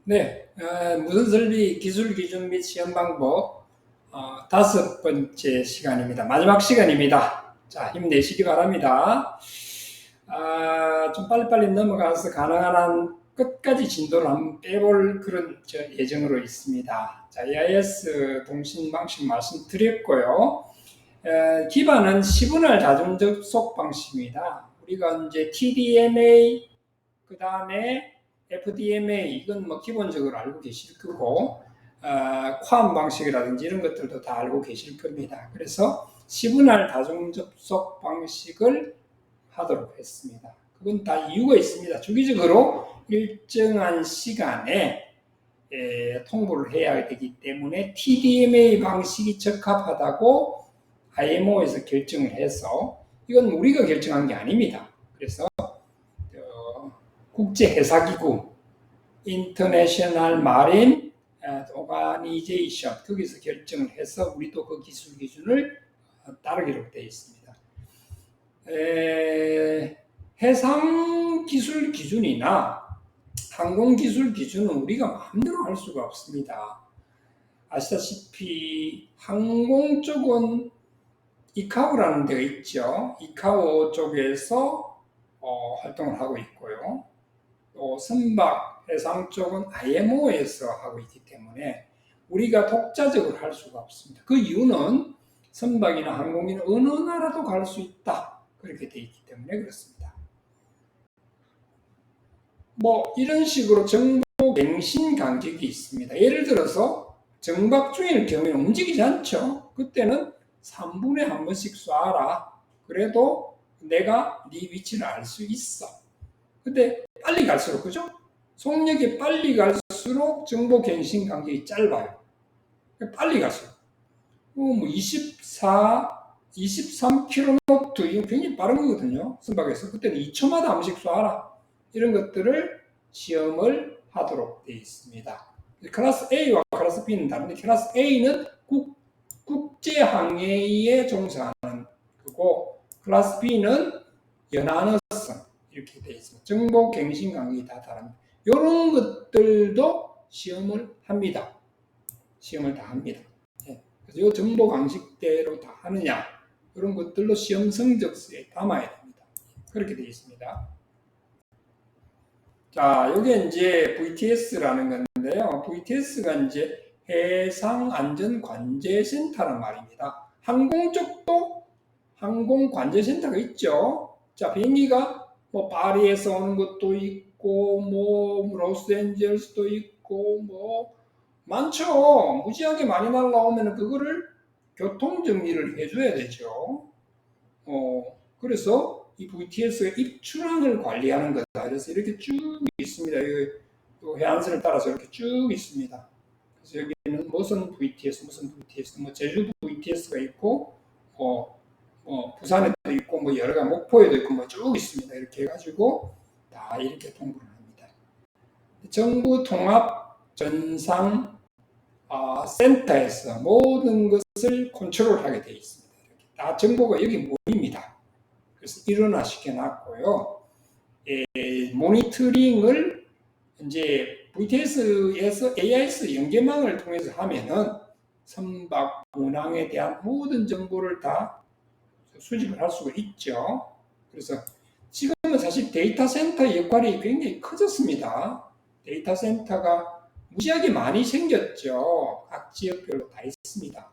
네, 무선 설비 기술 기준 및 시험 방법 5번째 시간입니다. 마지막 시간입니다. 자, 힘내시기 바랍니다. 좀 빨리빨리 넘어가서 가능한 한 끝까지 진도를 한번 빼볼 그런 예정으로 있습니다. 자, AIS 통신 방식 말씀드렸고요. 기반은 시분할 자동 접속 방식입니다. 우리가 이제 TDMA, 그 다음에 FDMA, 이건 뭐 기본적으로 알고 계실 거고, 쿼엄 방식이라든지 이런 것들도 다 알고 계실 겁니다. 그래서 시분할 다중 접속 방식을 하도록 했습니다. 그건 다 이유가 있습니다. 주기적으로 일정한 시간에 통보를 해야 되기 때문에 TDMA 방식이 적합하다고 IMO에서 결정을 해서, 이건 우리가 결정한 게 아닙니다. 그래서 국제해사기구 인터내셔널 마린 오가니제이션, 거기서 결정을 해서 우리도 그 기술 기준을 따르기로 되어 있습니다. 해상 기술 기준이나 항공 기술 기준은 우리가 마음대로 할 수가 없습니다. 아시다시피 항공 쪽은 이카오라는 데가 있죠. 이카오 쪽에서 활동을 하고 있고요. 또 선박 해상 쪽은 IMO에서 하고 있기 때문에 우리가 독자적으로 할 수가 없습니다. 그 이유는 선박이나 항공기는 어느 나라도 갈 수 있다, 그렇게 되어 있기 때문에 그렇습니다. 뭐 이런 식으로 정보갱신 간격이 있습니다. 예를 들어서 정박 중일 경우에는 움직이지 않죠. 그때는 3분에 한 번씩 쏴라. 그래도 내가 네 위치를 알 수 있어. 근데 빨리 갈수록, 그죠? 속력이 빨리 갈수록 정보갱신 간격이 짧아요. 빨리 갈수록. 뭐 23km, 이거 굉장히 빠른 거거든요. 선박에서. 그때는 2초마다 한 번씩 쏴라. 이런 것들을 시험을 하도록 되어 있습니다. 클래스 A와 클래스 B는 다른데, 클래스 A는 국제항해에 종사하는 거고, 클래스 B는 연안어선, 이렇게 되어 있습니다. 정보갱신 간격이 다 다릅니다. 이런 것들도 시험을 합니다. 시험을 다 합니다. 그래서 이 정보 방식대로 다 하느냐, 이런 것들로 시험 성적서에 담아야 됩니다. 그렇게 되어 있습니다. 자, 이게 이제 VTS라는 건데요. VTS가 이제 해상안전관제센터란 말입니다. 항공 쪽도 항공관제센터가 있죠. 자, 비행기가 뭐 파리에서 오는 것도 있고, 뭐 로스앤젤레스도 있고, 뭐 많죠. 무지하게 많이 날라오면 그거를 교통정리를 해줘야 되죠. 그래서 이 VTS의 입출항을 관리하는 거다. 그래서 이렇게 쭉 있습니다. 이 해안선을 따라서 이렇게 쭉 있습니다. 그래서 여기는 무슨 VTS, 뭐 제주 VTS가 있고, 부산에도 있고, 뭐 여러 가지 목포에도 있고, 뭐 쭉 있습니다. 이렇게 해가지고 다 이렇게 통보를 합니다. 정부 통합 전상 센터에서 모든 것을 컨트롤하게 되어 있습니다. 이렇게 다 정보가 여기 모입니다. 그래서 일원화 시켜놨고요. 모니터링을 이제 VTS에서 AIS 연계망을 통해서 하면은 선박 운항에 대한 모든 정보를 다 수집을 할 수가 있죠. 그래서 지금은 사실 데이터 센터 역할이 굉장히 커졌습니다. 데이터 센터가 무지하게 많이 생겼죠. 각 지역별로 다 있습니다.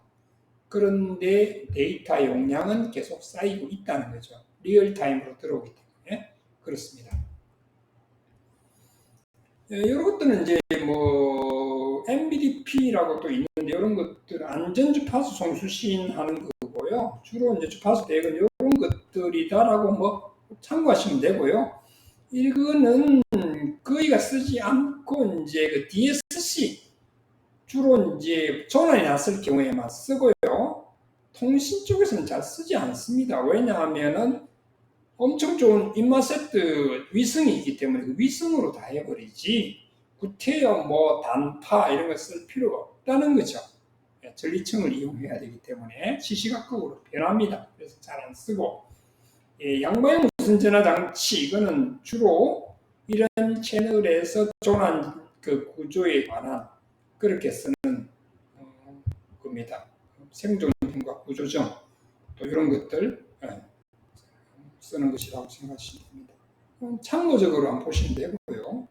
그런데 데이터 용량은 계속 쌓이고 있다는 거죠. 리얼타임으로 들어오기 때문에 그렇습니다. 이런 것들은 이제 뭐 MBDP라고 또 있는데, 이런 것들은 안전주파수 송수신하는 거고요. 주로 이제 주파수 대역은 이런 것들이다라고 뭐 참고하시면 되고요. 이거는 거의가 쓰지 않고 이제 그 DSC, 주로 이제 전환이 났을 경우에만 쓰고요. 통신 쪽에서는 잘 쓰지 않습니다. 왜냐하면은 엄청 좋은 인마세트 위성이 있기 때문에 그 위성으로 다 해버리지, 구태여 뭐 단파 이런 거 쓸 필요가 없다는 거죠. 전리층을 이용해야 되기 때문에 시시각각으로 변합니다. 그래서 잘 안 쓰고, 양방향 무선 전화 장치, 이거는 주로 이런 채널에서 전환 그 구조에 관한 그렇게 쓰는 겁니다. 생존과 구조정 또 이런 것들 쓰는 것이라고 생각하시면 됩니다. 참고적으로 한번 보시면 되고요.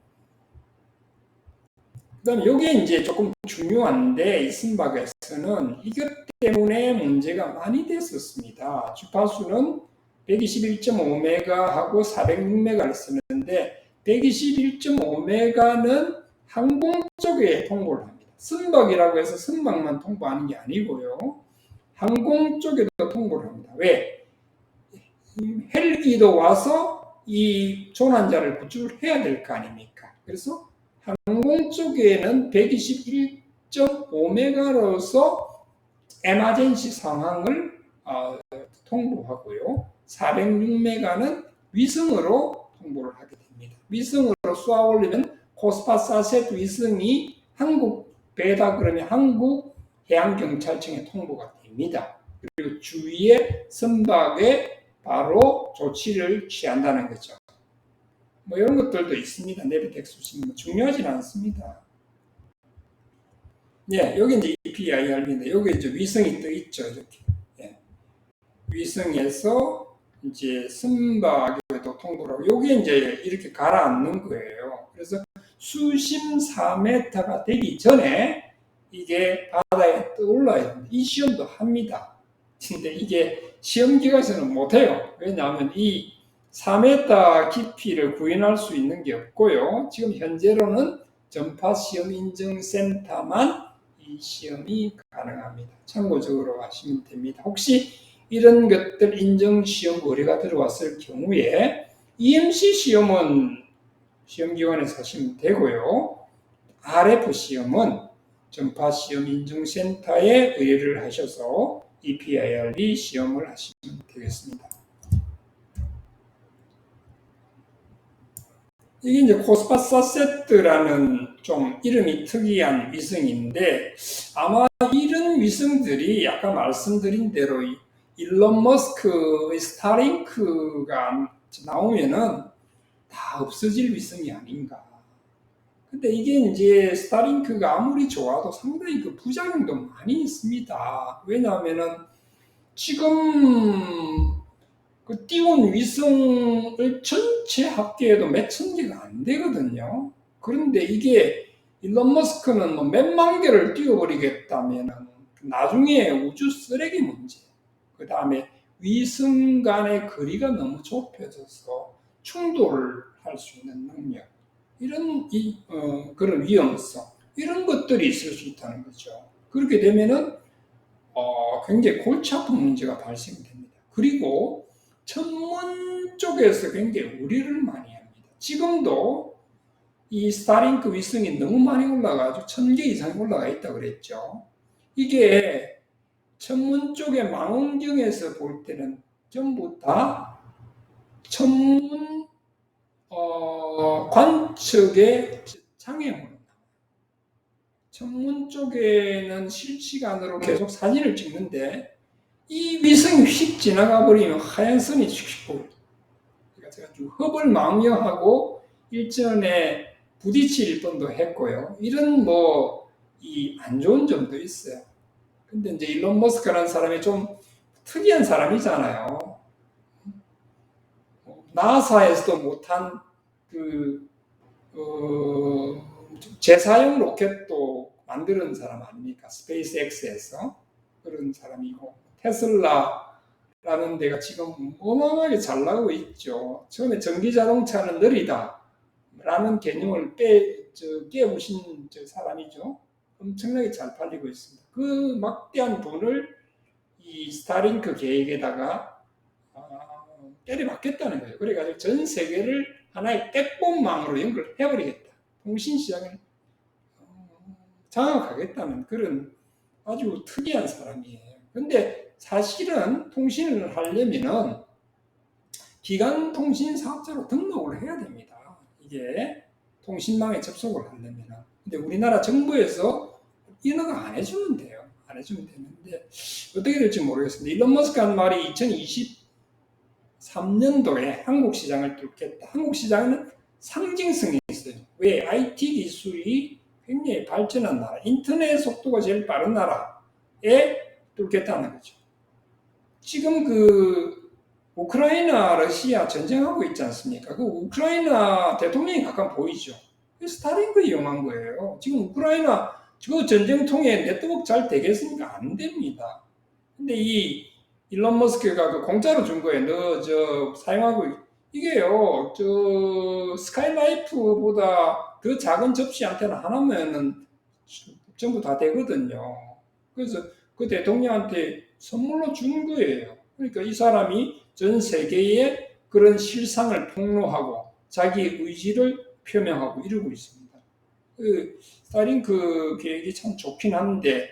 그다음에 이게 이제 조금 중요한데 이 선박에서는 이것 때문에 문제가 많이 됐었습니다. 주파수는 121.5메가하고 406메가를 쓰는데 121.5메가는 항공 쪽에 통보를 합니다. 선박이라고 해서 선박만 통보하는 게 아니고요. 항공 쪽에도 통보를 합니다. 왜? 헬기도 와서 이 조난자를 구출을 해야 될 거 아닙니까? 그래서 항공 쪽에는 121.5메가로서 에머전시 상황을 통보하고요. 406메가는 위성으로 통보를 하게 됩니다. 위성으로 쏘아 올리면 코스파사셋 위성이 한국 배다 그러면 한국 해양경찰청에 통보가 됩니다. 그리고 주위의 선박에 바로 조치를 취한다는 거죠. 뭐 이런 것들도 있습니다. 내비텍 수신 중요하진 않습니다. 예, 여기 이제 EPIRB인데 여기 이제 위성이 떠 있죠. 이렇게. 예. 위성에서 이제 선박에도 통보를 하고 여기 이제 이렇게 가라앉는 거예요. 그래서 수심 4m가 되기 전에 이게 바다에 떠올라야 됩니다. 이 시험도 합니다. 근데 이게 시험 기간에서는 못해요. 왜냐하면 이 4m 깊이를 구현할 수 있는 게 없고요. 지금 현재로는 전파 시험 인증센터만 이 시험이 가능합니다. 참고적으로 하시면 됩니다. 혹시 이런 것들 인증 시험 의뢰가 들어왔을 경우에 EMC 시험은 시험기관에서 하시면 되고요. RF 시험은 전파 시험 인증센터에 의뢰를 하셔서 EPIRB 시험을 하시면 되겠습니다. 이게 이제 코스파사세트라는 좀 이름이 특이한 위성인데 아마 이런 위성들이 아까 말씀드린 대로 일론 머스크의 스타링크가 나오면은 다 없어질 위성이 아닌가. 근데 이게 이제 스타링크가 아무리 좋아도 상당히 그 부작용도 많이 있습니다. 왜냐하면은 지금 그 띄운 위성을 전체 합계해도 몇 천 개가 안 되거든요. 그런데 이게 일론 머스크는 뭐 몇만 개를 띄워버리겠다면은 나중에 우주 쓰레기 문제, 그 다음에 위성 간의 거리가 너무 좁혀져서 충돌을 할 수 있는 능력, 이런 그런 위험성, 이런 것들이 있을 수 있다는 거죠. 그렇게 되면은 굉장히 골치 아픈 문제가 발생됩니다. 그리고 천문 쪽에서 굉장히 우려를 많이 합니다. 지금도 이 스타링크 위성이 너무 많이 올라가지고 1000개 이상이 올라가 있다고 그랬죠. 이게 천문 쪽의 망원경에서 볼 때는 전부 다 천문 관측의 장애물입니다. 천문 쪽에는 실시간으로 계속 사진을 찍는데 이 위성이 휙 지나가 버리면 하얀 선이 휙 보여요. 그러니까 제가 허블 망원경하고 일전에 부딪힐 뻔도 했고요. 이런 이 안 좋은 점도 있어요. 근데 이제 일론 머스크라는 사람이 좀 특이한 사람이잖아요. 나사에서도 못한 재사용 로켓도 만드는 사람 아닙니까? 스페이스X에서 그런 사람이고, 테슬라라는 데가 지금 어마어마하게 잘 나가고 있죠. 처음에 전기자동차는 느리다 라는 개념을 깨우신 사람이죠. 엄청나게 잘 팔리고 있습니다. 그 막대한 돈을 이 스타링크 계획에다가 때려박겠다는 거예요. 그래가지고 전 세계를 하나의 백본망으로 연결해버리겠다. 통신시장을 장악하겠다는 그런 아주 특이한 사람이에요. 근데 사실은 통신을 하려면은 기간통신 사업자로 등록을 해야 됩니다. 이게 통신망에 접속을 하려면은. 근데 우리나라 정부에서 인허가 안 해주면 돼요. 안 해주면 되는데 어떻게 될지 모르겠습니다. 일론 머스크 한 말이 2023년도에 한국 시장을 뚫겠다. 한국 시장은 상징성이 있어요. 왜? IT 기술이 굉장히 발전한 나라, 인터넷 속도가 제일 빠른 나라에 뚫겠다는 거죠. 지금 우크라이나, 러시아 전쟁하고 있지 않습니까? 그 우크라이나 대통령이 가끔 보이죠. 스타링크 이용한 거예요. 지금 우크라이나 그 전쟁 통해 네트워크 잘 되겠습니까? 안 됩니다. 근데 이 일론 머스크가 그 공짜로 준 거예요. 너 사용하고 이게요. 스카이라이프보다 더 작은 접시 안테나 하나면은 전부 다 되거든요. 그래서 그 대통령한테 선물로 준 거예요. 그러니까 이 사람이 전 세계에 그런 실상을 폭로하고 자기 의지를 표명하고 이러고 있습니다. 스타링크 계획이 참 좋긴 한데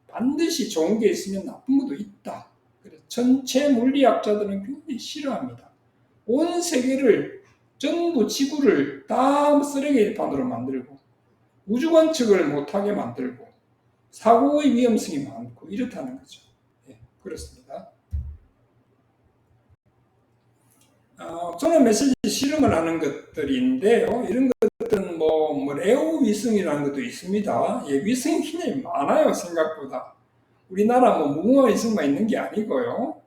반드시 좋은 게 있으면 나쁜 것도 있다. 그래서 전체 물리학자들은 굉장히 싫어합니다. 온 세계를 전부 지구를 다 쓰레기판으로 만들고 우주 관측을 못하게 만들고 사고의 위험성이 많고 이렇다는 거죠. 네, 그렇습니다. 저는 메시지 실험을 하는 것들인데요. 이런 것들은 레오 위성이라는 것도 있습니다. 예, 위성이 굉장히 많아요, 생각보다. 우리나라 무궁화 위성만 있는 게 아니고요.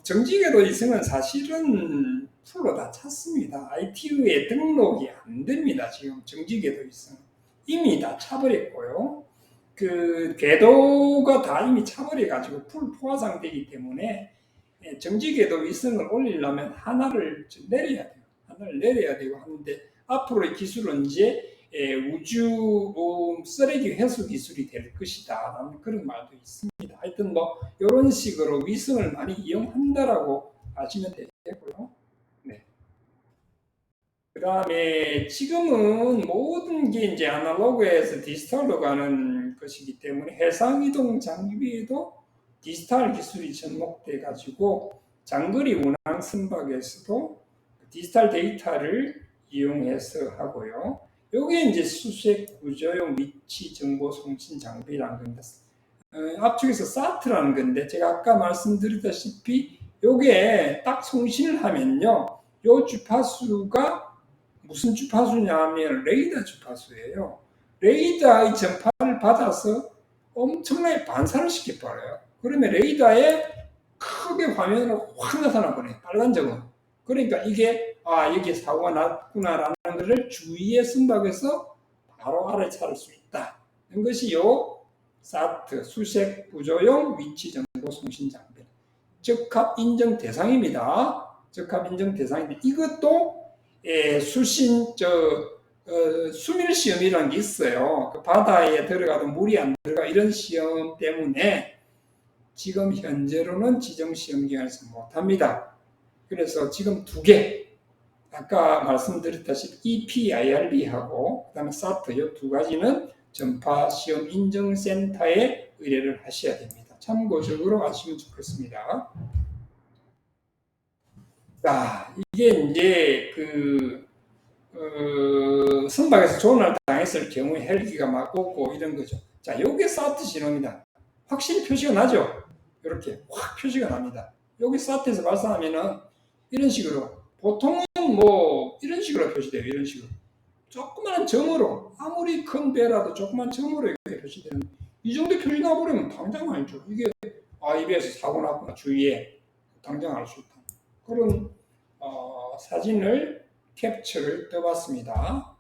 정지궤도 위성은 사실은 풀로 다 찼습니다. ITU에 등록이 안 됩니다. 지금 정지궤도 위성 이미 다 차버렸고요. 그 궤도가 다 이미 차버려가지고 풀 포화 상태이기 때문에 정지궤도 위성을 올리려면 하나를 내려야 돼요. 하나를 내려야 되고 하는데 앞으로의 기술은 이제 우주 쓰레기 회수 기술이 될 것이다 라는 그런 말도 있습니다. 하여튼 이런 식으로 위성을 많이 이용한다라고 아시면 되겠고요. 네. 그 다음에 지금은 모든 게 이제 아날로그에서 디지털로 가는 것이기 때문에 해상이동 장비에도 디지털 기술이 접목돼 가지고 장거리 운항 선박에서도 디지털 데이터를 이용해서 하고요. 요게 이제 수색 구조용 위치 정보 송신 장비라는 겁니다. 앞쪽에서 사트라는 건데 제가 아까 말씀드렸다시피 요게 딱 송신을 하면요. 요 주파수가 무슨 주파수냐 하면 레이더 주파수예요. 레이더의 전파를 받아서 엄청나게 반사를 시켜버려요. 그러면 레이더에 크게 화면으로 확 나타나 버려요. 빨간 점은. 그러니까 이게 여기에 사고가 났구나라는 것을 주위의 선박에서 바로 알아차릴 수 있다. 이것이 사트 수색 구조용 위치 정보 송신 장비. 적합 인정 대상입니다. 적합 인정 대상인데 이것도 수밀 시험이라는 게 있어요. 그 바다에 들어가도 물이 안 들어가 이런 시험 때문에 지금 현재로는 지정 시험 기관에서 못합니다. 그래서 지금 2개 아까 말씀드렸다시피 EPIRB하고 그다음에 SAT 이 2가지는 전파 시험 인증센터에 의뢰를 하셔야 됩니다. 참고적으로 아시면 좋겠습니다. 자, 이게 이제 선박에서 조난을 당했을 경우에 헬기가 막 오고 이런 거죠. 자, 요게 사트 신호입니다. 확실히 표시가 나죠? 이렇게 확 표시가 납니다. 여기 사트에서 발사하면은 이런 식으로 보통은 이런 식으로 표시돼요. 이런 식으로 조그마한 점으로 아무리 큰 배라도 조그마한 점으로 이렇게 표시되는 이 정도 표시 나버리면 당장 알죠. 이게 입에서 사고 났구나 주위에 당장 알 수 있다. 그런 사진을 캡처를 떠봤습니다.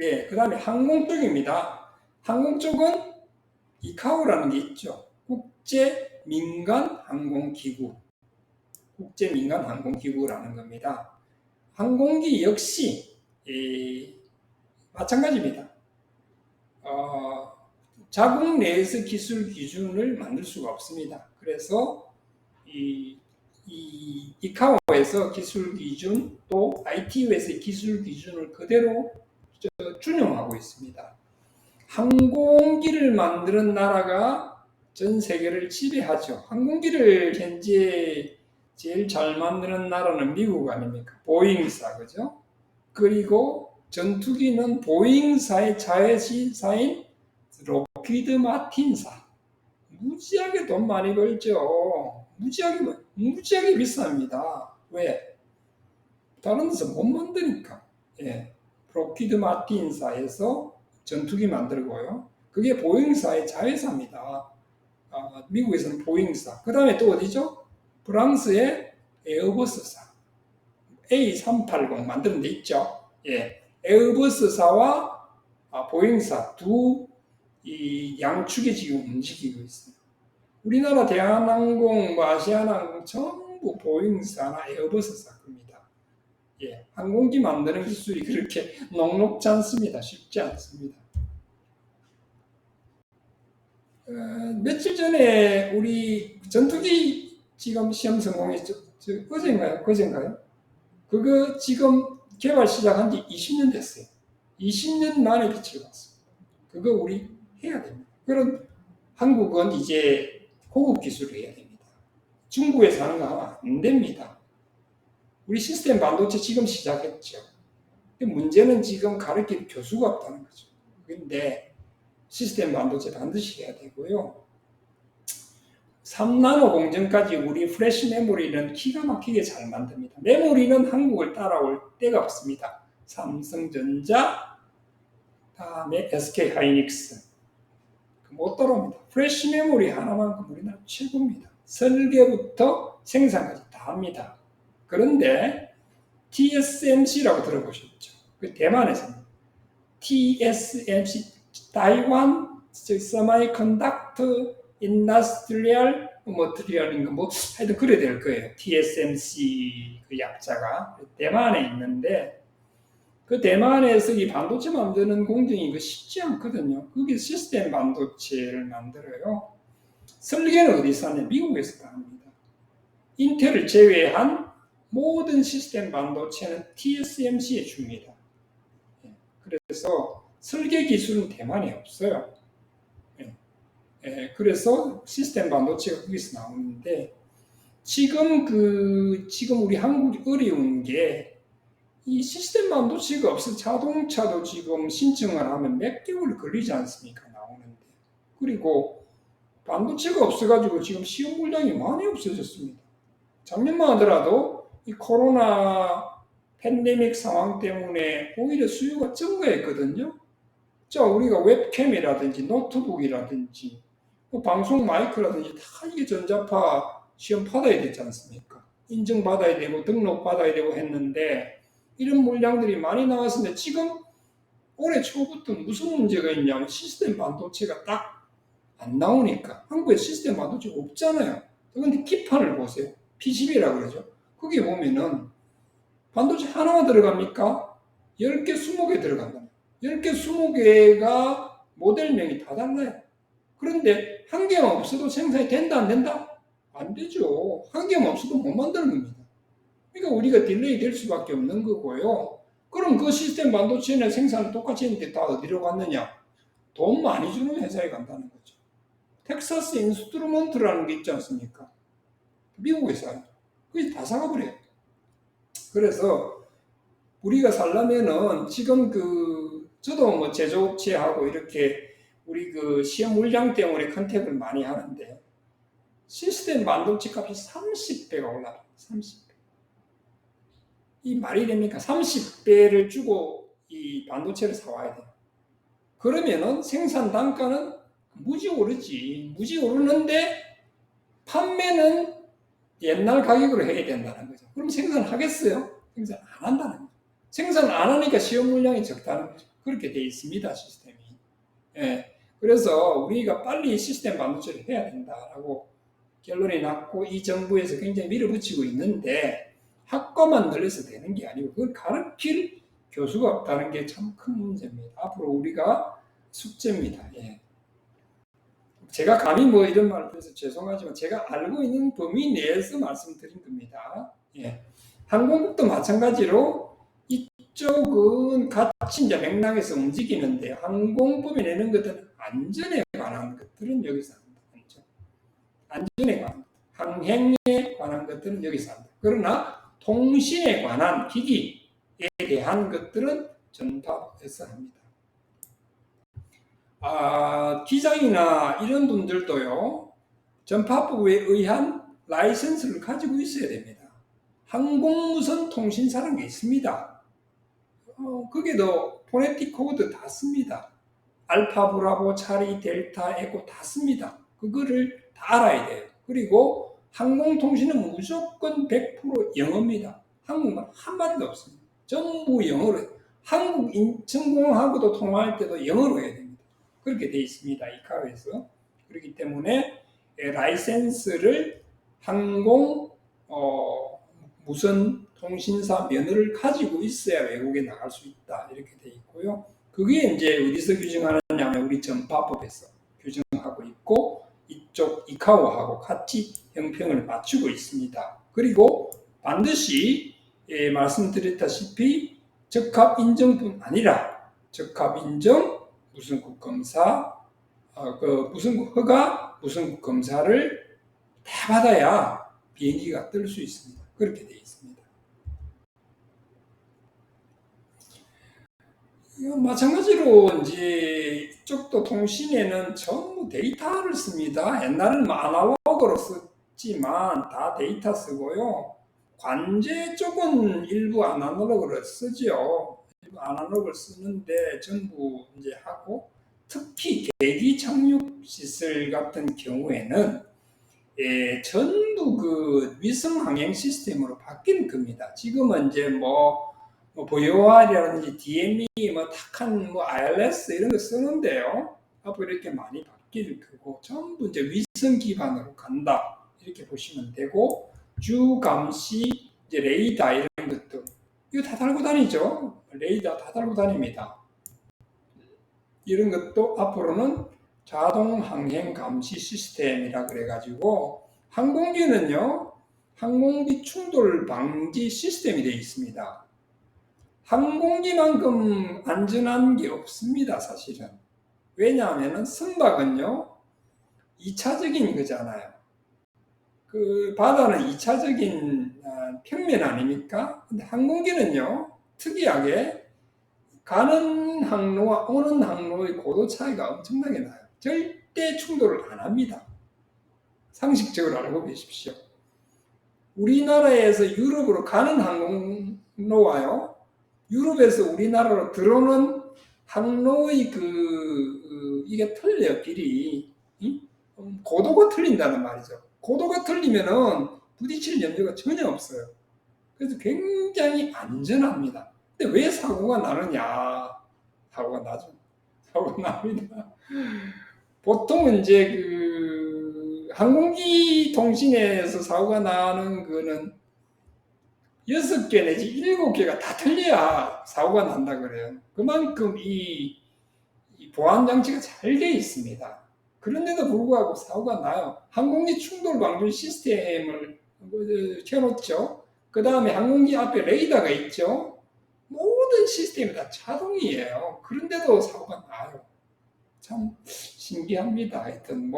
예, 그 다음에 항공 쪽입니다. 항공 쪽은 이카오라는 게 있죠. 국제민간항공기구. 국제민간항공기구라는 겁니다. 항공기 역시 마찬가지입니다. 자국 내에서 기술 기준을 만들 수가 없습니다. 그래서 이카오에서 기술 기준 또 ITU에서의 기술 기준을 그대로 준용하고 있습니다. 항공기를 만드는 나라가 전 세계를 지배하죠. 항공기를 현재 제일 잘 만드는 나라는 미국 아닙니까? 보잉사, 그죠? 그리고 전투기는 보잉사의 자회사인 록히드 마틴사. 무지하게 돈 많이 벌죠. 무지하게 비쌉니다. 왜? 다른 데서 못 만드니까. 로키드 마틴사에서 전투기 만들고요. 그게 보잉사의 자회사입니다. 미국에서는 보잉사. 그 다음에 또 어디죠? 프랑스의 에어버스사. A380 만드는 데 있죠. 에어버스사와 보잉사 이 양축이 지금 움직이고 있어요. 우리나라 대한항공, 아시아나항공 전부 보잉사나 에어버스사 겁니다. 항공기 만드는 기술이 그렇게 녹록지 않습니다. 쉽지 않습니다. 며칠 전에 우리 전투기 지금 시험 성공했죠. 어제인가요? 그거 지금 개발 시작한 지 20년 됐어요. 20년 만에 빛을 봤습니다. 그거 우리 해야 됩니다. 그럼 한국은 이제 고급 기술을 해야 됩니다. 중국에서 하는 거 하면 안 됩니다. 우리 시스템 반도체 지금 시작했죠. 문제는 지금 가르칠 교수가 없다는 거죠. 그런데 시스템 반도체 반드시 해야 되고요. 3나노 공정까지 우리 프레시 메모리는 기가 막히게 잘 만듭니다. 메모리는 한국을 따라올 데가 없습니다. 삼성전자, 다음에 SK 하이닉스. 못 따라옵니다. 프레시 메모리 하나만큼 우리나라 최고입니다. 설계부터 생산까지 다 합니다. 그런데 TSMC라고 들어보셨죠? 그 대만에서는 TSMC, 타이완 세미컨덕터 인더스트리얼 머티리얼인가 하여튼 그래야 될 거예요. TSMC 그 약자가 대만에 있는데 그 대만에서 이 반도체 만드는 공정이 이거 쉽지 않거든요. 그게 시스템 반도체를 만들어요. 설계는 어디서 하냐? 미국에서 합니다. 인텔을 제외한 모든 시스템 반도체는 TSMC에 줍니다. 그래서 설계 기술은 대만에 없어요. 그래서 시스템 반도체가 거기서 나오는데 지금 우리 한국이 어려운 게 이 시스템 반도체가 없어 자동차도 지금 신청을 하면 몇 개월 걸리지 않습니까? 나오는데. 그리고 반도체가 없어가지고 지금 시험 물량이 많이 없어졌습니다. 작년만 하더라도 이 코로나 팬데믹 상황 때문에 오히려 수요가 증가했거든요. 자, 우리가 웹캠이라든지 노트북이라든지 방송 마이크라든지 다 이게 전자파 시험 받아야 되지 않습니까? 인증받아야 되고 등록받아야 되고 했는데 이런 물량들이 많이 나왔는데 지금 올해 초부터 무슨 문제가 있냐면 시스템 반도체가 딱 안 나오니까 한국에 시스템 반도체가 없잖아요. 그런데 기판을 보세요. PCB라고 그러죠. 거기 보면은 반도체 하나가 들어갑니까? 10개, 20개 들어간다. 10개, 20개가 모델명이 다 달라요. 그런데 한 개만 없어도 생산이 된다, 안 된다? 안 되죠. 한 개만 없어도 못 만드는 겁니다. 그러니까 우리가 딜레이 될 수밖에 없는 거고요. 그럼 그 시스템 반도체는 생산을 똑같이 했는데 다 어디로 갔느냐? 돈 많이 주는 회사에 간다는 거죠. 텍사스 인스트루먼트라는 게 있지 않습니까? 미국 회사예요. 그게 다 사가버려요. 그래서 우리가 살려면은 지금 저도 뭐 제조업체하고 이렇게 우리 시험 물량 때문에 컨택을 많이 하는데 시스템 반도체 값이 30배가 올라가요. 30배. 이 말이 됩니까? 30배를 주고 이 반도체를 사와야 돼요. 그러면은 생산 단가는 무지 오르지. 무지 오르는데 판매는 옛날 가격으로 해야 된다는 거죠. 그럼 생산하겠어요? 생산 안 한다는 거죠. 생산 안 하니까 시험 물량이 적다는 거죠. 그렇게 돼 있습니다, 시스템이. 그래서 우리가 빨리 시스템 반도체를 해야 된다라고 결론이 났고 이 정부에서 굉장히 밀어붙이고 있는데 학과만 늘려서 되는 게 아니고 그걸 가르칠 교수가 없다는 게 참 큰 문제입니다. 앞으로 우리가 숙제입니다. 제가 감히 뭐 이런 말을 해서 죄송하지만 제가 알고 있는 범위 내에서 말씀드린 겁니다. 항공국도 마찬가지로 이쪽은 같이 이제 맥락에서 움직이는데 항공법이 내는 것들은 안전에 관한 것들은 여기서 합니다. 안전에 관한 항행에 관한 것들은 여기서 합니다. 그러나 통신에 관한 기기에 대한 것들은 전파에서 합니다. 기장이나 이런 분들도요, 전파법에 의한 라이선스를 가지고 있어야 됩니다. 항공무선 통신사라는 게 있습니다. 거기도 포네틱 코드 다 씁니다. 알파, 브라보, 차리, 델타, 에코 다 씁니다. 그거를 다 알아야 돼요. 그리고 항공통신은 무조건 100% 영어입니다. 한국말 한마디도 없습니다. 전부 영어로 해요. 한국 인천공항하고도 통화할 때도 영어로 해야 됩니다. 그렇게 돼 있습니다. 이카오에서. 그렇기 때문에 라이센스를 항공 무선 통신사 면허를 가지고 있어야 외국에 나갈 수 있다. 이렇게 돼 있고요. 그게 이제 어디서 규정하느냐면 우리 전파법에서 규정하고 있고 이쪽 이카오하고 같이 형평을 맞추고 있습니다. 그리고 반드시 말씀드렸다시피 적합 인정뿐 아니라 적합 인정, 무슨국 검사, 무슨국 허가, 무슨국 검사를 다 받아야 비행기가 뜰 수 있습니다. 그렇게 되어 있습니다. 마찬가지로 이제 이쪽도 통신에는 전부 데이터를 씁니다. 옛날에는 아날로그로 썼지만 다 데이터 쓰고요. 관제 쪽은 일부 아날로그를 쓰죠. 일부 아날로그를 쓰는데 전부 이제 하고 특히 계기 착륙 시설 같은 경우에는 전부 그 위성 항행 시스템으로 바뀔 겁니다. 지금은 이제 뭐 VOR이라든지 DME, 탁한 ILS 이런 거 쓰는데요. 앞으로 이렇게 많이 바뀔 거고 전부 이제 위성 기반으로 간다 이렇게 보시면 되고 주 감시, 이제 레이더 이런 것도 이거 다 달고 다니죠. 레이더 다 달고 다닙니다. 이런 것도 앞으로는 자동 항행 감시 시스템이라 그래가지고 항공기는요 항공기 충돌 방지 시스템이 되어 있습니다. 항공기만큼 안전한 게 없습니다, 사실은. 왜냐하면 선박은요 2차적인 거잖아요. 그 바다는 2차적인 평면 아닙니까? 근데 항공기는요 특이하게 가는 항로와 오는 항로의 고도 차이가 엄청나게 나요. 절대 충돌을 안 합니다. 상식적으로 알고 계십시오. 우리나라에서 유럽으로 가는 항로와요, 유럽에서 우리나라로 들어오는 항로의 이게 틀려요, 길이. 고도가 틀린다는 말이죠. 고도가 틀리면은 부딪힐 염려가 전혀 없어요. 그래서 굉장히 안전합니다. 근데 왜 사고가 나느냐? 사고가 나죠. 사고가 납니다. 보통 이제 그 항공기 통신에서 사고가 나는 거는 6개 내지 7개가 다 틀려야 사고가 난다 그래요. 그만큼 이 보안 장치가 잘 되어 있습니다. 그런데도 불구하고 사고가 나요. 항공기 충돌 방지 시스템을 켜놓죠. 그 다음에 항공기 앞에 레이더가 있죠. 모든 시스템이 다 자동이에요. 그런데도 사고가 나요. 참 신기합니다. 하여튼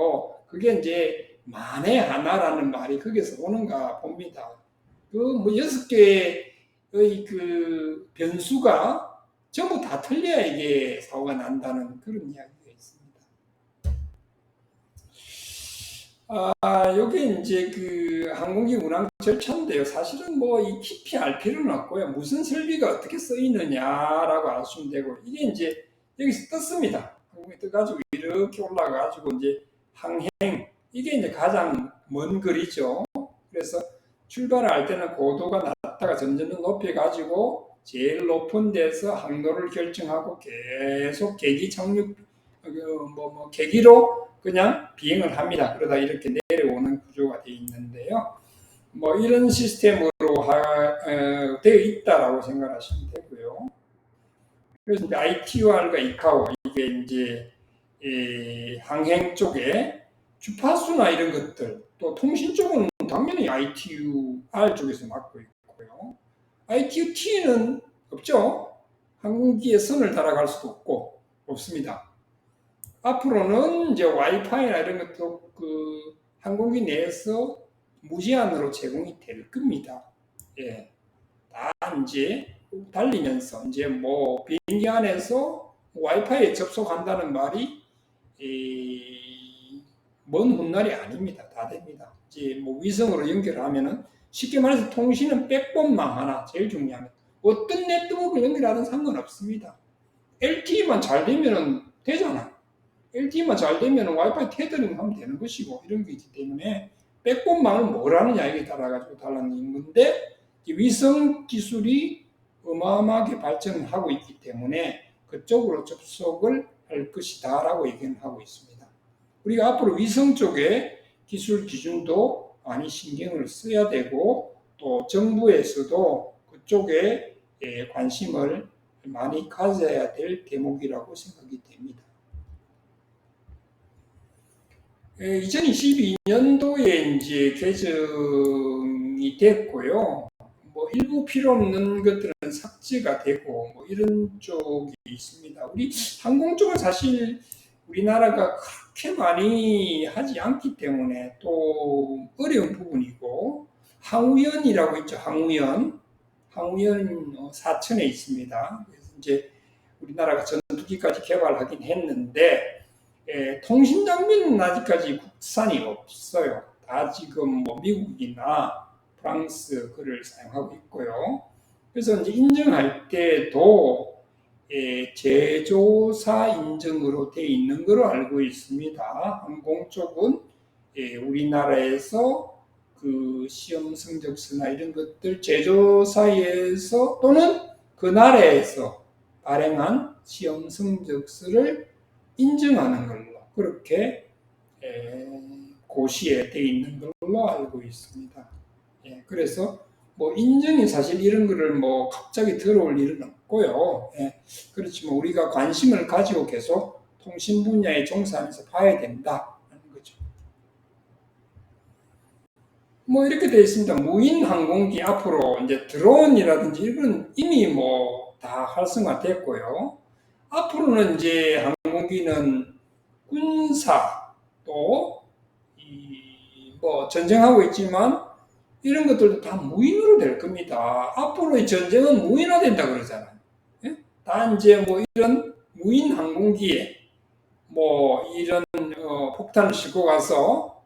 그게 이제 만에 하나라는 말이 거기서 오는가 봅니다. 그 6개의 그 변수가 전부 다 틀려야 이게 사고가 난다는 그런 이야기가 있습니다. 여기 이제 그 항공기 운항 절차인데요. 사실은 이 깊이 알 필요는 없고요. 무슨 설비가 어떻게 쓰이느냐라고 아시면 되고, 이게 이제 여기서 떴습니다. 항공기 떠가지고 이렇게 올라가가지고 이제 항행, 이게 이제 가장 먼 거리죠. 그래서 출발을 할 때는 고도가 낮다가 점점 높여가지고 제일 높은 데서 항로를 결정하고 계속 계기 착륙, 계기로 그냥 비행을 합니다. 그러다 이렇게 내려오는 구조가 되어 있는데요. 이런 시스템으로 되어 있다라고 생각하시면 되고요. 그래서 이제 ITUR과 이카오, 이게 이제 항행 쪽에 주파수나 이런 것들, 또 통신 쪽은 당연히 ITUR 쪽에서 맡고 있고요. ITU-T는 없죠. 항공기에 선을 달아갈 수도 없습니다. 앞으로는 이제 와이파이나 이런 것도 그 항공기 내에서 무제한으로 제공이 될 겁니다. 예. 다 이제 달리면서 이제 비행기 안에서 와이파이에 접속한다는 말이 먼 훗날이 아닙니다. 다 됩니다. 이제 위성으로 연결하면은 쉽게 말해서 통신은 백본망 하나 제일 중요합니다. 어떤 네트워크를 연결하든 상관없습니다. LTE만 잘 되면 되잖아. LTE만 잘 되면 와이파이 테더링 하면 되는 것이고 이런 게 있기 때문에 백본망을 뭘 하느냐에 따라가지고 달라지는 건데 위성 기술이 어마어마하게 발전하고 있기 때문에 그쪽으로 접속을 할 것이다 라고 얘기는 하고 있습니다. 우리가 앞으로 위성 쪽에 기술 기준도 많이 신경을 써야 되고 또 정부에서도 그쪽에 관심을 많이 가져야 될 대목이라고 생각이 됩니다. 2022년도에 이제 개정이 됐고요. 뭐 일부 필요 없는 것들은 삭제가 되고 뭐 이런 쪽이 있습니다. 우리 항공 쪽은 사실 우리나라가 그렇게 많이 하지 않기 때문에 또 어려운 부분이고 항우연이라고 있죠. 항우연 사천에 있습니다. 그래서 이제 우리나라가 전투기까지 개발하긴 했는데 통신 장비는 아직까지 국산이 없어요. 다 지금 뭐 미국이나 프랑스 그를 사용하고 있고요. 그래서 이제 인증할 때도 제조사 인증으로 되어 있는 것으로 알고 있습니다. 항공 쪽은 우리나라에서 그 시험 성적서나 이런 것들 제조사에서 또는 그 나라에서 발행한 시험 성적서를 인증하는 걸로 그렇게 고시에 되어 있는 걸로 알고 있습니다. 그래서 뭐 인증이 사실 이런 거를 뭐 갑자기 들어올 일은 없고요. 그렇지만 우리가 관심을 가지고 계속 통신 분야에 종사하면서 봐야 된다는 거죠. 뭐 이렇게 되어 있습니다. 무인 항공기 앞으로 이제 드론이라든지 이건 이미 뭐 다 활성화됐고요. 앞으로는 이제 항공기는 군사 또 뭐 전쟁하고 있지만 이런 것들도 다 무인으로 될 겁니다. 앞으로의 전쟁은 무인화된다 그러잖아요. 다 이제 뭐 이런 무인 항공기에 뭐 이런 폭탄을 싣고 가서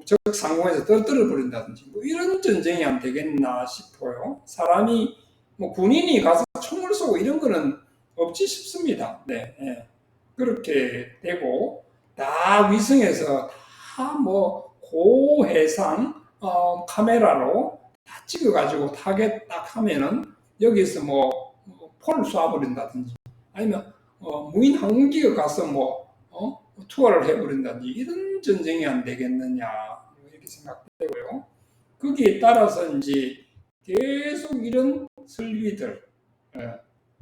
적 상공에서 떨어뜨려 버린다든지 뭐 이런 전쟁이 안 되겠나 싶어요. 사람이 뭐 군인이 가서 총을 쏘고 이런 거는 없지 싶습니다. 네, 그렇게 되고 다 위성에서 다 뭐 고해상 카메라로 다 찍어가지고 타겟 딱 하면은 여기서 뭐 폴을 쏴버린다든지 아니면 무인 항공기가 가서 뭐 투하를 해버린다든지 이런 전쟁이 안 되겠느냐 이렇게 생각되고요. 거기에 따라서 이제 계속 이런 설비들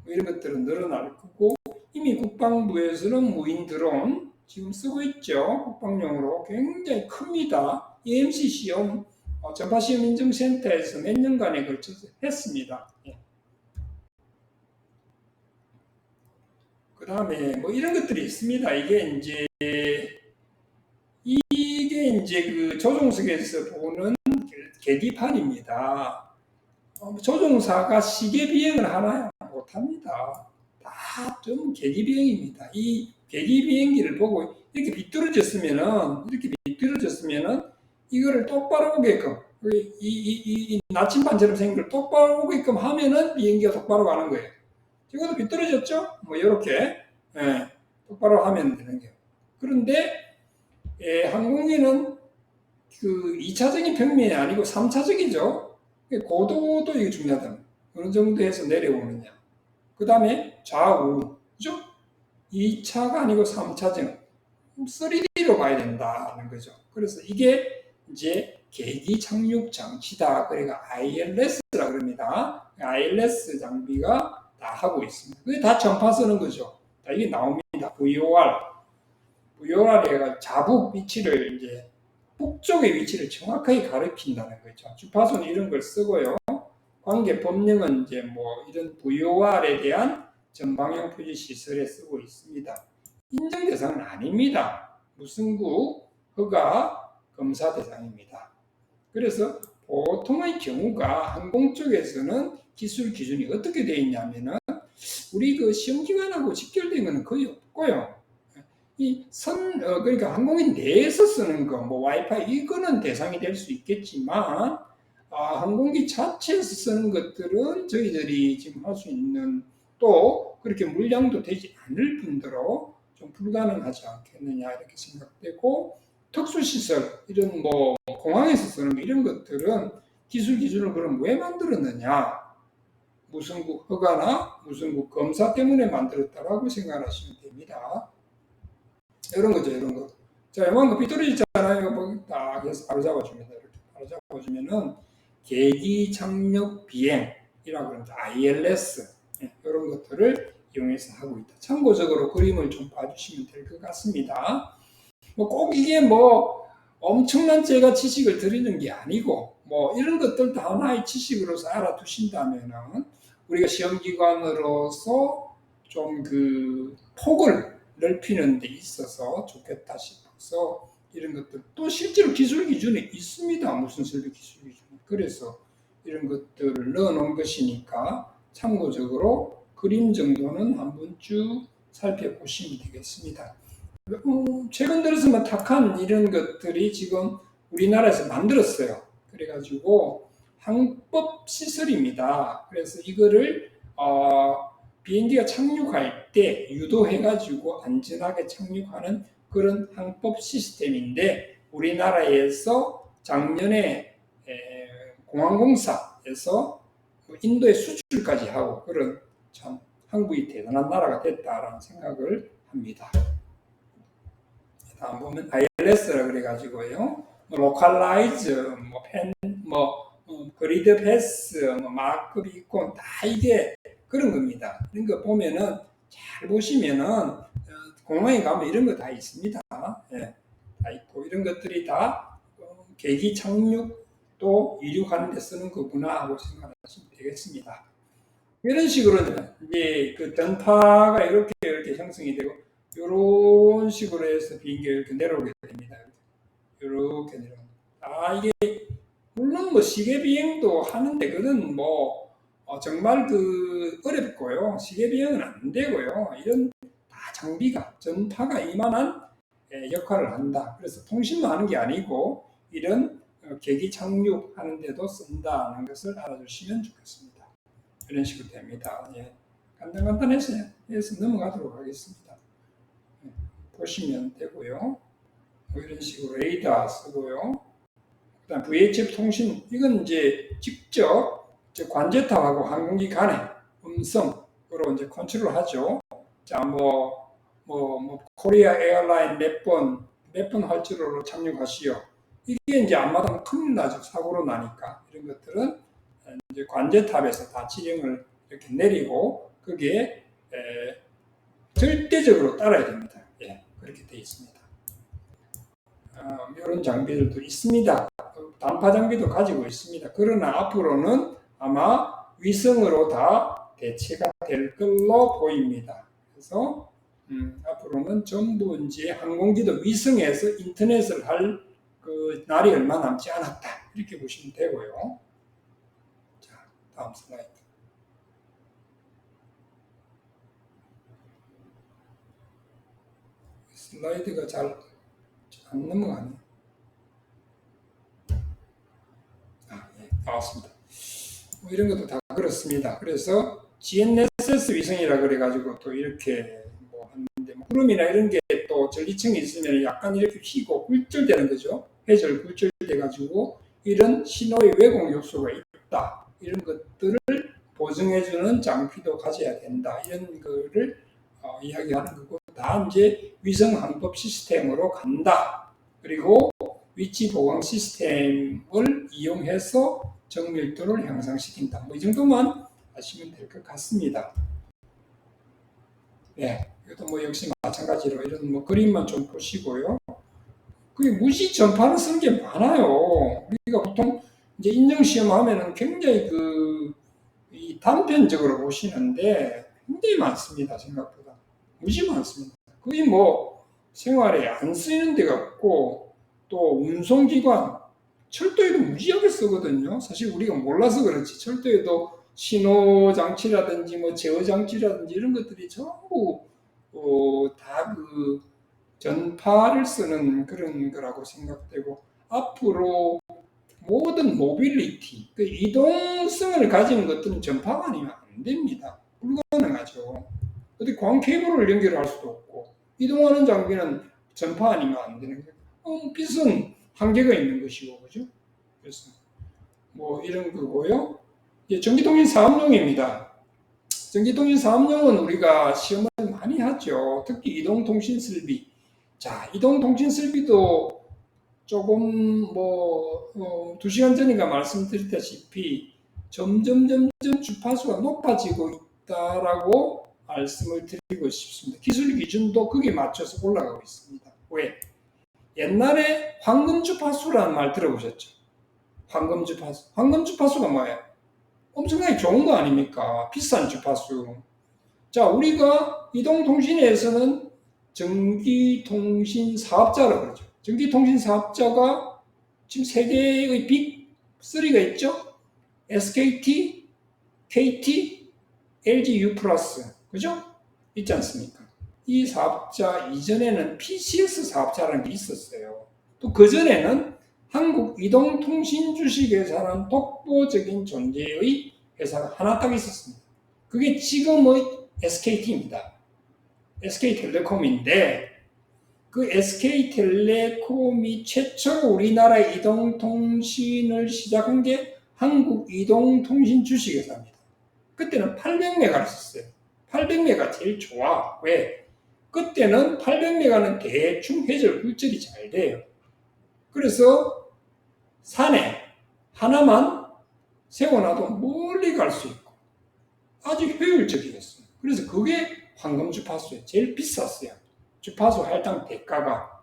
이런 것들은 늘어날 거고 이미 국방부에서는 무인 드론 지금 쓰고 있죠. 국방용으로 굉장히 큽니다. EMC 시험 전파시험 인증센터에서 몇 년간에 걸쳐서 했습니다. 그 다음에 뭐 이런 것들이 있습니다. 이게 이제 그 조종석에서 보는 계기판입니다. 조종사가 시계 비행을 하나요? 못합니다. 다 좀 계기 비행입니다. 이 계기 비행기를 보고 이렇게 비뚤어졌으면은 이거를 똑바로 오게끔 이 나침반처럼 생긴 걸 똑바로 오게끔 하면은 비행기가 똑바로 가는 거예요. 이것도 비뚤어졌죠? 뭐 이렇게 똑바로 하면 되는 거예요. 그런데 항공기는 그 2차적인 평면이 아니고 3차적이죠. 고도도 이게 중요하다. 어느 정도에서 내려오느냐. 그 다음에 좌우, 그죠? 2차가 아니고 3차적, 3D로 봐야 된다는 거죠. 그래서 이게 이제 계기 착륙 장치다. 그러니까 ILS라 그럽니다. ILS 장비가 다 하고 있습니다. 그게 다 전파 쓰는 거죠. 이게 나옵니다. VOR에가 자북 위치를 이제 북쪽의 위치를 정확하게 가리킨다는 거죠. 주파수는 이런 걸 쓰고요. 관계 법령은 이제 뭐 이런 VOR에 대한 전방향 표지 시설에 쓰고 있습니다. 인정 대상은 아닙니다. 무승부 허가 검사 대상입니다. 그래서 보통의 경우가 항공 쪽에서는 기술 기준이 어떻게 되어 있냐면은 우리 그 시험기관하고 직결된 것은 거의 없고요. 그러니까 항공기 내에서 쓰는 거, 뭐 와이파이 이거는 대상이 될 수 있겠지만 항공기 자체에서 쓰는 것들은 저희들이 지금 할 수 있는 또 그렇게 물량도 되지 않을 뿐더러 좀 불가능하지 않겠느냐 이렇게 생각되고 특수시설 이런 뭐 공항에서 쓰는 이런 것들은 기술을 그럼 왜 만들었느냐 무슨 국 허가나 무슨 국 검사 때문에 만들었다라고 생각하시면 됩니다. 이런 거죠, 이런 거. 자, 요만 거 삐뚤어졌잖아요. 이거 딱 해서 바로 잡아줍니다. 이렇게 바로 잡아주면은 계기 착륙 비행이라고 합니다. ILS 이런 것들을 이용해서 하고 있다. 참고적으로 그림을 좀 봐주시면 될 것 같습니다. 뭐 꼭 이게 뭐 엄청난 제가 지식을 드리는 게 아니고 뭐 이런 것들도 하나의 지식으로서 알아두신다면은 우리가 시험기관으로서 좀 그 폭을 넓히는 데 있어서 좋겠다 싶어서 이런 것들 또 실제로 기술 기준에 있습니다. 무슨 설비 기술 기준. 그래서 이런 것들을 넣어 놓은 것이니까 참고적으로 그림 정도는 한번 쭉 살펴보시면 되겠습니다. 최근 들어서만 탁한 이런 것들이 지금 우리나라에서 만들었어요. 그래가지고 항법 시설입니다. 그래서 이거를 비행기가 착륙할 때 유도해가지고 안전하게 착륙하는 그런 항법 시스템인데 우리나라에서 작년에 공항공사에서 인도에 수출까지 하고 그런 참 한국이 대단한 나라가 됐다라는 생각을 합니다. 다음 보면 ILS라 그래가지고요. 뭐 로컬라이즈, 그리드 패스, 마크업 이콘 다 이게 그런 겁니다. 이런 거 보면은 잘 보시면은 공항에 가면 이런 거 다 있습니다. 예, 다 있고 이런 것들이 다 계기 착륙 또 이륙하는 데 쓰는 거구나 하고 생각하시면 되겠습니다. 이런 식으로 이제 그 전파가 이렇게 형성이 되고 이런 식으로 해서 비행기가 이렇게 내려오게 됩니다. 이렇게 내려옵니다. 이게 물론 뭐 시계 비행도 하는데 그건 뭐 정말 그 어렵고요. 시계 비행은 안 되고요. 이런 다 장비가 전파가 이만한 역할을 한다. 그래서 통신만 하는 게 아니고 이런 계기 착륙하는 데도 쓴다는 것을 알아주시면 좋겠습니다. 이런 식으로 됩니다. 예. 간단했어요. 해서 넘어가도록 하겠습니다. 예. 보시면 되고요. 뭐 이런 식으로 레이더 쓰고요. 그다음 VHF 통신 이건 이제 직접 관제탑하고 항공기 간의 음성으로 이제 컨트롤하죠. 자, 코리아 에어라인 몇 번 활주로로 착륙하시오. 이게 이제 앞마당 큰일 나죠. 사고로 나니까 이런 것들은 이제 관제탑에서 다 지령을 이렇게 내리고 그게 절대적으로 따라야 됩니다. 예, 그렇게 되어 있습니다. 이런 장비들도 있습니다. 단파 장비도 가지고 있습니다. 그러나 앞으로는 아마 위성으로 다 대체가 될 걸로 보입니다. 그래서 앞으로는 전부 이제 항공기도 위성에서 인터넷을 할 그 날이 얼마 남지 않았다. 이렇게 보시면 되고요. 자, 다음 슬라이드. 슬라이드가 잘 안 넘어가네요. 예, 나왔습니다. 뭐 이런 것도 다 그렇습니다. 그래서 GNSS 위성이라 그래가지고 또 이렇게 뭐 하는데 뭐 구름이나 이런 게 또 전리층이 있으면 약간 이렇게 휘고 굴절되는 거죠. 회절 굴절돼가지고 이런 신호의 왜곡 요소가 있다. 이런 것들을 보증해주는 장비도 가져야 된다. 이런 거를 이야기하는 거고 다 이제 위성 항법 시스템으로 간다. 그리고 위치 보강 시스템을 이용해서 정밀도를 향상시킨다. 뭐 이 정도만 아시면 될 것 같습니다. 네, 이것도 뭐 역시 마찬가지로 이런 뭐 그림만 좀 보시고요. 그 무시 전파를 쓰는 게 많아요. 우리가 보통 이제 인증 시험 하면은 굉장히 이 단편적으로 보시는데 굉장히 많습니다. 생각보다 무지 많습니다. 거의 뭐 생활에 안 쓰이는 데가 없고 또 운송기관 철도에도 무지하게 쓰거든요. 사실 우리가 몰라서 그렇지 철도에도 신호 장치라든지 뭐 제어 장치라든지 이런 것들이 전부 다 그 전파를 쓰는 그런 거라고 생각되고 앞으로 모든 모빌리티, 그 이동성을 가진 것들은 전파가 아니면 안 됩니다. 불가능하죠. 어디 광 케이블을 연결할 수도 없고, 이동하는 장비는 전파 아니면 안 되는 거예요. 빛은 한계가 있는 것이고, 그죠? 그래서 뭐 이런 거고요. 전기통신 사업용입니다. 전기통신 사업용은 우리가 시험을 많이 하죠. 특히 이동통신 설비. 자, 이동통신 설비도 조금 뭐 2시간 전인가 말씀드렸다시피 점점 주파수가 높아지고 있다라고 말씀을 드리고 싶습니다. 기술 기준도 거기에 맞춰서 올라가고 있습니다. 왜? 옛날에 황금 주파수라는 말 들어보셨죠? 황금 주파수. 황금 주파수가 뭐예요? 엄청나게 좋은 거 아닙니까? 비싼 주파수. 자, 우리가 이동통신에서는 전기통신 사업자라고 그러죠. 전기통신 사업자가 지금 세계의 빅 3가 있죠? SKT, KT, LG U+, 그죠? 있지 않습니까? 이 사업자 이전에는 PCS 사업자라는 게 있었어요. 또 그전에는 한국이동통신주식회사라는 독보적인 존재의 회사가 하나 딱 있었습니다. 그게 지금의 SKT입니다. SK텔레콤인데 그 SK텔레콤이 최초로 우리나라의 이동통신을 시작한 게 한국이동통신주식회사입니다. 그때는 800메가를 썼어요. 800메가 제일 좋아. 왜? 그때는 800메가는 대충 회절 굴절이 잘 돼요. 그래서 산에 하나만 세워놔도 멀리 갈 수 있고 아주 효율적이었어요. 그래서 그게 황금 주파수에 제일 비쌌어요. 주파수 할당 대가가.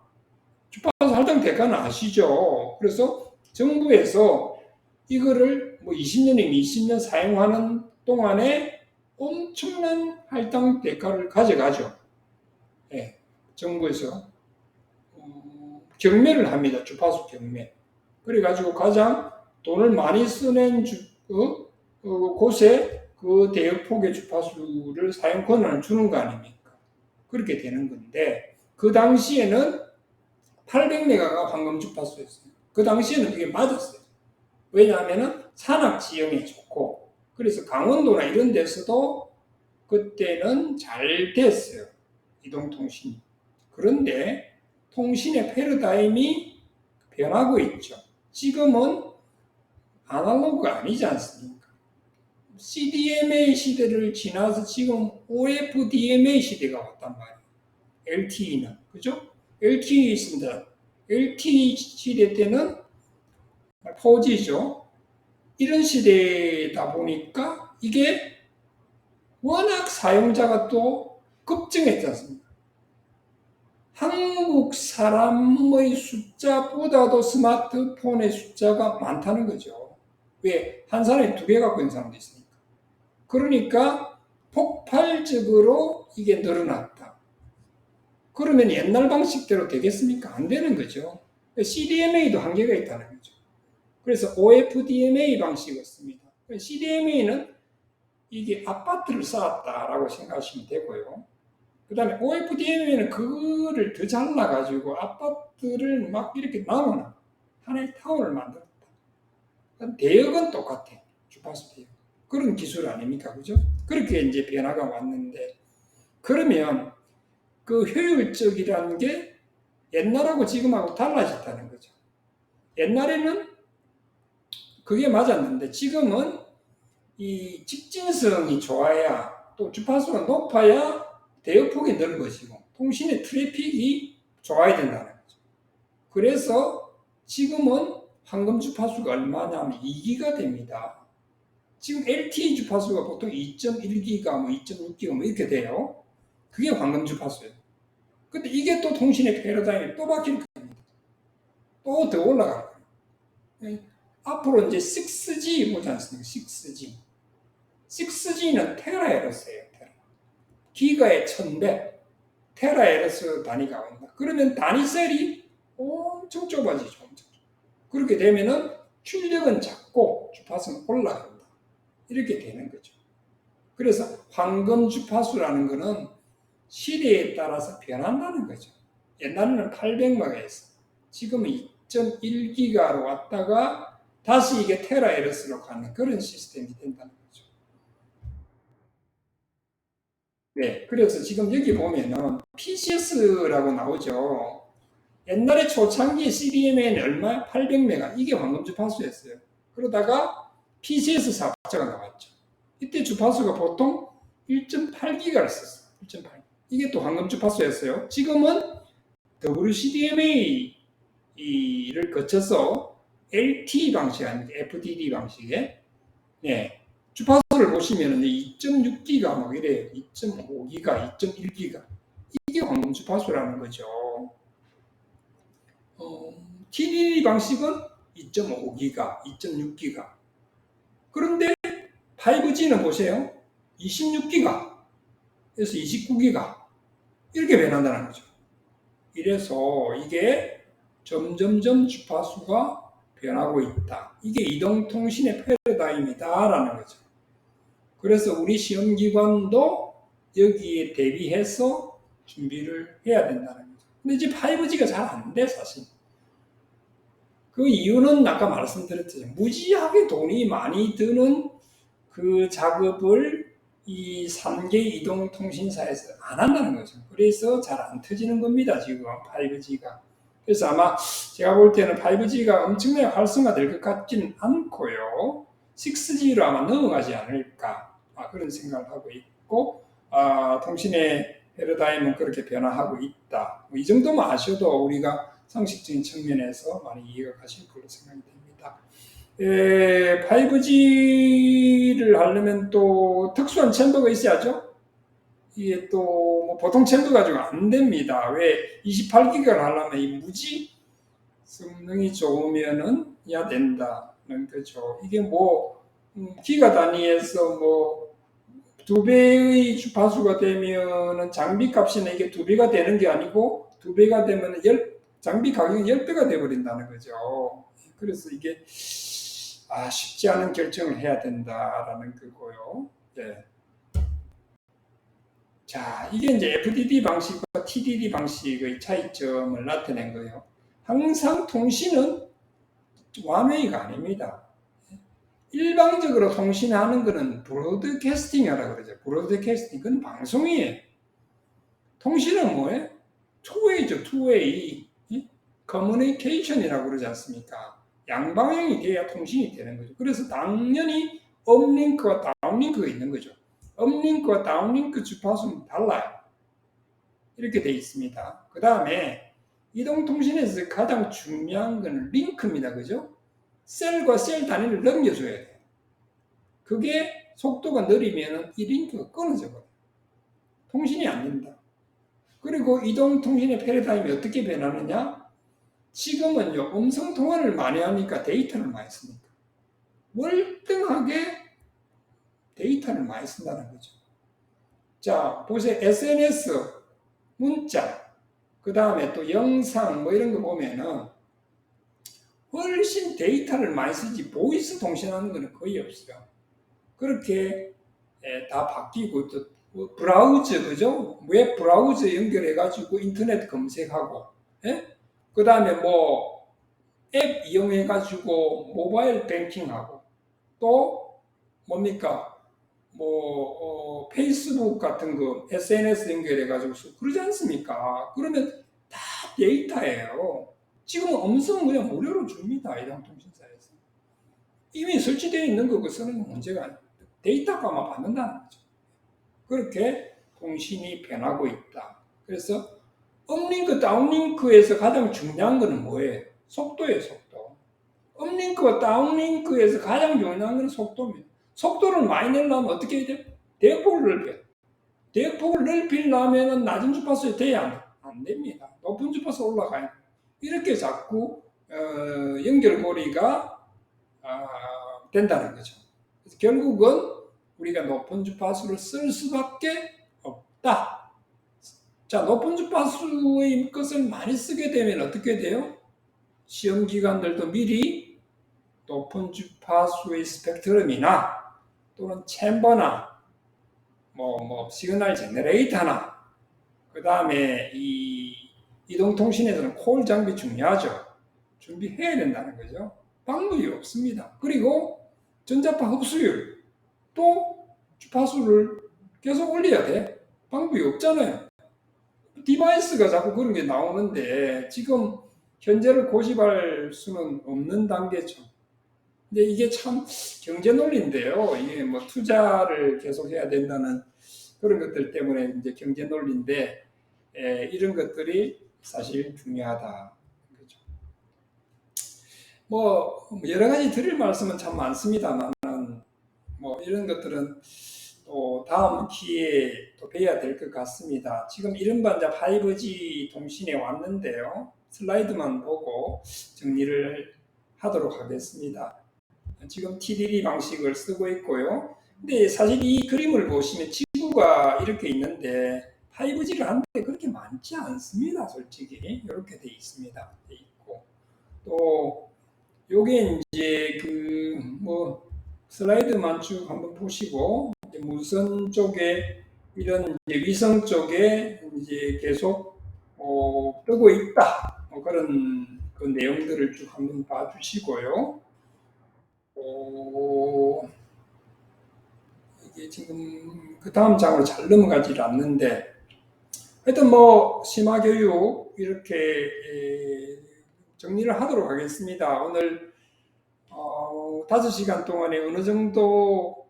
주파수 할당 대가는 아시죠? 그래서 정부에서 이거를 뭐 20년이면 20년 사용하는 동안에 엄청난 할당 대가를 가져가죠. 예, 정부에서 경매를 합니다. 주파수 경매. 그래가지고 가장 돈을 많이 쓰는 곳에 그 대역폭의 주파수를 사용 권한을 주는 거 아닙니까? 그렇게 되는 건데 그 당시에는 800메가가 황금 주파수였어요. 그 당시에는 그게 맞았어요. 왜냐하면 산악 지형이 좋고 그래서 강원도나 이런 데서도 그때는 잘 됐어요. 이동통신이. 그런데 통신의 패러다임이 변하고 있죠. 지금은 아날로그가 아니지 않습니까? CDMA 시대를 지나서 지금 OFDMA 시대가 왔단 말이에요. LTE는. 그죠? LTE 있습니다. LTE 시대 때는 4G죠. 이런 시대다 보니까 이게 워낙 사용자가 또 급증했지 않습니까? 한국 사람의 숫자보다도 스마트폰의 숫자가 많다는 거죠. 왜? 한 사람이 2개 갖고 있는 사람도 있으니까. 그러니까 폭발적으로 이게 늘어났다. 그러면 옛날 방식대로 되겠습니까? 안 되는 거죠. CDMA도 한계가 있다는 거죠. 그래서 OFDMA 방식을 씁니다. CDMA는 이게 아파트를 쌓았다라고 생각하시면 되고요. 그 다음에 OFDMA는 그거를 더 잘라가지고 아파트를 막 이렇게 나눠 하나의 타워를 만들었다. 대역은 똑같아. 주파수 대역. 그런 기술 아닙니까? 그죠? 그렇게 이제 변화가 왔는데, 그러면 그 효율적이라는 게 옛날하고 지금하고 달라졌다는 거죠. 옛날에는 그게 맞았는데 지금은 이 직진성이 좋아야 또 주파수가 높아야 대역폭이 넓어지고 통신의 트래픽이 좋아야 된다는 거죠. 그래서 지금은 황금 주파수가 얼마냐면 2기가 됩니다. 지금 LTE 주파수가 보통 2.1기가 뭐 2.6기가 뭐 이렇게 돼요. 그게 황금 주파수예요. 근데 이게 또 통신의 패러다임이 또 바뀔 겁니다. 또 더 올라갈 거예요. 앞으로 이제 6G 보지 않습니까? 6G. 6G는 테라헤르츠예요. 기가의 1000배. 테라헤르츠 단위가 온다. 그러면 단위셀이 엄청 좁아지죠. 그렇게 되면은 출력은 작고 주파수는 올라간다. 이렇게 되는 거죠. 그래서 황금 주파수라는 것은 시대에 따라서 변한다는 거죠. 옛날에는 800메가였어. 지금은 2.1기가로 왔다가 다시 이게 테라에러스로 가는 그런 시스템이 된다는 거죠. 네, 그래서 지금 여기 보면은 PCS라고 나오죠. 옛날에 초창기 CDMA는 얼마? 800메가. 이게 황금 주파수였어요. 그러다가 PCS 사업자가 나왔죠. 이때 주파수가 보통 1.8기가를 썼어요. 1.8. 이게 또 황금 주파수였어요. 지금은 WCDMA를 거쳐서 LTE 방식 아닙니까? FDD 방식에. 네. 주파수를 보시면 2.6기가 막 이래요. 2.5기가, 2.1기가. 이게 황금 주파수라는 거죠. TDD 방식은 2.5기가, 2.6기가. 그런데 5G는 보세요. 26기가, 그래서 29기가. 이렇게 변한다는 거죠. 이래서 이게 점점점 주파수가 변하고 있다. 이게 이동통신의 패러다임이다라는 거죠. 그래서 우리 시험기관도 여기에 대비해서 준비를 해야 된다는 거죠. 근데 이제 5G가 잘 안 돼, 사실. 그 이유는 아까 말씀드렸죠. 무지하게 돈이 많이 드는 그 작업을 이 3개 이동통신사에서 안 한다는 거죠. 그래서 잘 안 터지는 겁니다, 지금 5G가. 그래서 아마 제가 볼 때는 5G가 엄청나게 활성화될 것 같지는 않고요. 6G로 아마 넘어가지 않을까, 그런 생각을 하고 있고, 통신의 패러다임은 그렇게 변화하고 있다. 이 정도만 아셔도 우리가 상식적인 측면에서 많이 이해가 가실 걸로 생각이 됩니다. 5G를 하려면 또 특수한 챔버가 있어야죠. 이게 또뭐 보통 챔버 가지고 안 됩니다. 왜 28기가를 하려면 이 무지 성능이 좋으면은 해야 된다는 거죠. 이게 뭐 기가 단위에서 뭐 2배의 주파수가 되면은 장비 값이나 이게 2배가 되는 게 아니고 2배가 되면 장비 가격이 10배가 돼버린다는 거죠. 그래서 이게 쉽지 않은 결정을 해야 된다라는 거고요. 네. 자, 이게 이제 FDD 방식과 TDD 방식의 차이점을 나타낸 거예요. 항상 통신은 완웨이가 아닙니다. 일방적으로 통신하는 것은 브로드캐스팅이라고 그러죠. 브로드캐스팅, 그건 방송이에요. 통신은 뭐예요? 투웨이죠, 투웨이. 커뮤니케이션이라고 그러지 않습니까? 양방향이 돼야 통신이 되는 거죠. 그래서 당연히 업링크와 다운링크가 있는 거죠. 업링크와 다운링크 주파수는 달라요. 이렇게 되어 있습니다. 그 다음에 이동통신에서 가장 중요한 건 링크입니다. 그죠? 셀과 셀 단위를 넘겨줘야 돼요. 그게 속도가 느리면 이 링크가 끊어져 버려요. 통신이 안 된다. 그리고 이동통신의 패러다임이 어떻게 변하느냐? 지금은요, 음성통화를 많이 하니까 데이터를 많이 씁니다. 월등하게 데이터를 많이 쓴다는 거죠. 자, 보세요. SNS, 문자, 그 다음에 또 영상 뭐 이런 거 보면은 훨씬 데이터를 많이 쓰지 보이스 통신하는 거는 거의 없어요. 그렇게 다 바뀌고 또 브라우저, 그죠? 웹 브라우저 연결해가지고 인터넷 검색하고, 그 다음에 뭐 앱 이용해가지고 모바일 뱅킹하고, 또 뭡니까? 페이스북 같은 거 SNS 연결해가지고 그러지 않습니까? 그러면 다 데이터예요. 지금 음성 그냥 무료로 줍니다. 이동통신사에서. 이미 설치되어 있는 거 쓰는 문제가 아니에요. 데이터가만 받는다는 거죠. 그렇게 통신이 변하고 있다. 그래서 업링크, 다운링크에서 가장 중요한 것은 뭐예요? 속도예요, 속도. 업링크와 다운링크에서 가장 중요한 것은 속도입니다. 속도를 많이 내려면 어떻게 해야 돼요? 대역폭을 넓혀요. 대역폭을 넓히려면 낮은 주파수에 돼야 안 됩니다. 높은 주파수 올라가요. 이렇게 자꾸 연결고리가 된다는 거죠. 그래서 결국은 우리가 높은 주파수를 쓸 수밖에 없다. 자, 높은 주파수의 것을 많이 쓰게 되면 어떻게 돼요? 시험기관들도 미리 높은 주파수의 스펙트럼이나 또는 챔버나 시그널 제너레이터나 그 다음에 이 이동통신에서는 콜 장비 중요하죠. 준비해야 된다는 거죠. 방법이 없습니다. 그리고 전자파 흡수율 또 주파수를 계속 올려야 돼. 방법이 없잖아요. 디바이스가 자꾸 그런 게 나오는데 지금 현재를 고집할 수는 없는 단계죠. 근데 이게 참 경제 논리인데요. 이게 뭐 투자를 계속 해야 된다는 그런 것들 때문에 이제 경제 논리인데 이런 것들이 사실 중요하다. 그죠? 뭐 여러 가지 드릴 말씀은 참 많습니다만 뭐 이런 것들은 또 다음 기회에 또 뵈야 될 것 같습니다. 지금 이른바 이제 5G 통신에 왔는데요. 슬라이드만 보고 정리를 하도록 하겠습니다. 지금 TDD 방식을 쓰고 있고요. 근데 사실 이 그림을 보시면 지구가 이렇게 있는데 5G를 하는데 그렇게 많지 않습니다. 솔직히 이렇게 돼 있습니다. 돼 있고 또 요게 이제 그 뭐 슬라이드만 쭉 한번 보시고 무선 쪽에 이런 이제 위성 쪽에 이제 계속 뜨고 있다. 뭐 그런 그 내용들을 쭉 한번 봐주시고요. 이게 지금 그 다음 장으로 잘 넘어가지 않는데 하여튼 뭐 심화교육 이렇게 정리를 하도록 하겠습니다. 오늘 5시간 동안에 어느 정도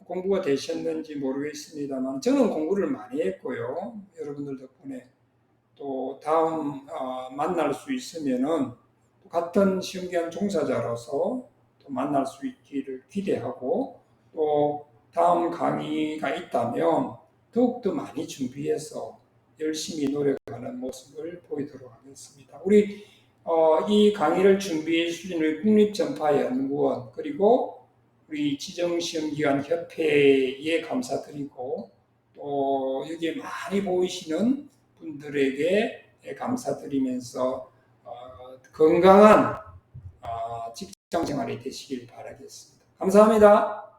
공부가 되셨는지 모르겠습니다만 저는 공부를 많이 했고요. 여러분들 덕분에 또 다음 만날 수 있으면은 같은 시험기한 종사자로서 또 만날 수 있기를 기대하고 또 다음 강의가 있다면 더욱더 많이 준비해서 열심히 노력하는 모습을 보이도록 하겠습니다. 우리 이 강의를 준비해 주신 우리 국립전파연구원 그리고 우리 지정시험기관 협회에 감사드리고 또 여기에 많이 보이시는 분들에게 감사드리면서 건강한 직장 생활이 되시길 바라겠습니다. 감사합니다.